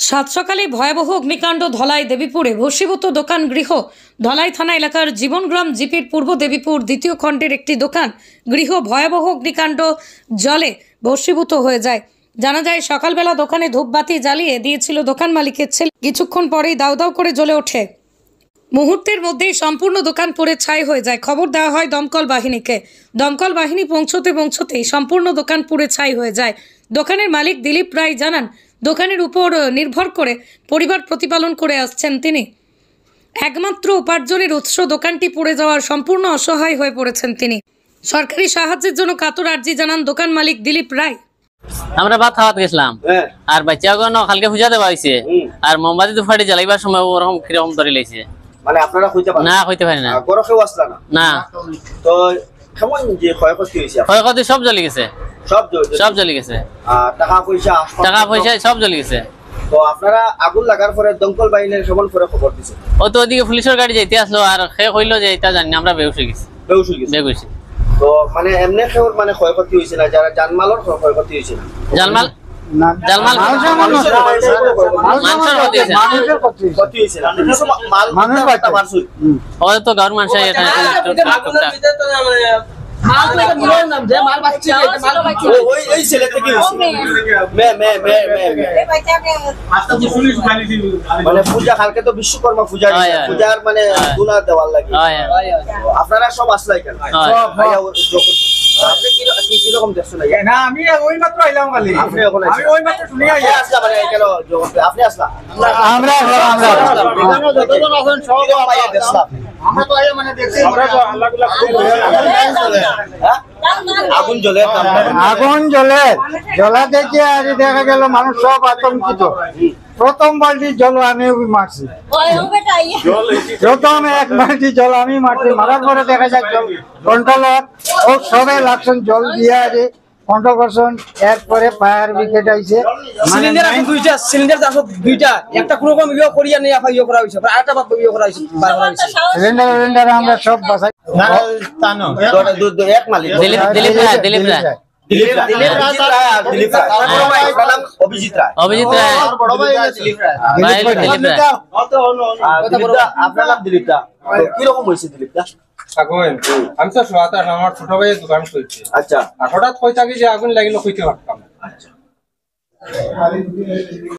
সাত সকালে ভয়াবহ অগ্নিকাণ্ড ধলাই দেবীপুরে ভস্মীভূত দোকান গৃহ। ধলাই থানা এলাকার জীবনগ্রাম জিপির পূর্ব দেবীপুর দ্বিতীয় খণ্ডের একটি দোকান গৃহ ভয়াবহ অগ্নিকাণ্ড জলে ভস্মীভূত হয়ে যায়। জানা যায় সকালবেলা দোকানে ধূপবাতি জ্বালিয়ে দিয়েছিল দোকান মালিকের ছেলে। কিছুক্ষণ পরেই দাউ দাউ করে জ্বলে ওঠে। মুহূর্তের মধ্যেই সম্পূর্ণ দোকান পুড়ে ছাই হয়ে যায়। খবর দেওয়া হয় দমকল বাহিনীকে। দমকল বাহিনী পৌঁছতেই সম্পূর্ণ দোকান পুড়ে ছাই হয়ে যায়। দোকানের মালিক দিলীপ রায় জানান, দোকানের উপর নির্ভর করে পরিবার প্রতিপালন করে আসছেন তিনি। একমাত্র উপার্জনের উৎস দোকানটি পুড়ে যাওয়ার সম্পূর্ণ অসহায় হয়ে পড়েছেন তিনি। সরকারি সাহায্যের জন্য কাতর আর্জি জানান দোকান মালিক দিলীপ রায়। আমরা ভাত খাওয়াতে গেছিলাম আর বাচ্চাগণ কালকে পূজা দেওয়া হয়েছে আর মোমবাতি তো ফাটে জ্বালাইবার সময় ওরকম কিরকম ধরে লাইছে। মানে আপনারা কইতে পারেন না, কইতে পারি না। গরো কেউ আসলা না? না। তো কেমন যে ক্ষয়ক্ষতি হয়েছে? ক্ষয়ক্ষতি সব জ্বলে গেছে, সব জ্বলে গেছে। টাকা পয়সা সব জ্বলে গেছে। তো আপনারা আগুন লাগার পরে দমকল বাহিনীর কেমন করে খবর দিছে? ও তো ওদিকে পুলিশের গাড়ি যাইতে আসলো আর সে কইলো যে এটা জানি আমরা বেহুশ হয়ে গেছি। বেহুশ। তো মানে এমনি কেউর মানে ক্ষয়ক্ষতি হয়েছে না? যারা জানমালের ক্ষয়ক্ষতি হয়েছে না? জানমাল তো গাঁর মানুষ মানে পূজা কালকে তো বিশ্বকর্মা পূজা, পূজার মানে গুনা দেওয়ার লাগে আপনারা সব আসলাই কেন? আপনি কিরকম দেখছেন? না, আমি ওই মাত্র আইলাম খালি। আপনি এখন আমি ওই মাত্র শুনি আইয়া আসলা মানে কেন আপনি আসলা? আমরা যতজন আছেন সব পাইয়া দেখলাম। আমরা তো আইয়া মানে দেখছি আমরা তো আল্লাহগুলা আগুন জ্বলে জ্বলা দেখে আর দেখা গেল মানুষ সব আতঙ্কিত। প্রথম বালতি জল আমি মারছি, প্রথম এক বালতি জল আমি মারছি। মারার পরে দেখা যায় জল কন্ট্রোলার ও সবাই লাগছেন জল দিয়ে আছে কন্ট্রোল করছেন। এরপরে ফায়ার ব্রিগেড আইছে। সিলিন্ডার আছে সিলিন্ডার আছে দুইটা, একটা কোনো রকম ইয়ে করিয়া নিয়ে ইয়ে করা হইছে, আরেকটা বাদ ইয়ে করা হইছে, বার করা হইছে। সিলিন্ডার আমরা সব বাঁচাই। এক মালিক দিলীপ রায় অভিজিৎ রায় আপনার নাম দিলীপ দা। কিরকম হয়েছে দিলীপ দা? আমি তো আমার ছোট ভাইয়ের দোকান চলছে। আচ্ছা, আর হঠাৎ কই থাকি যে আগুন লাগিল কইতে পারতাম।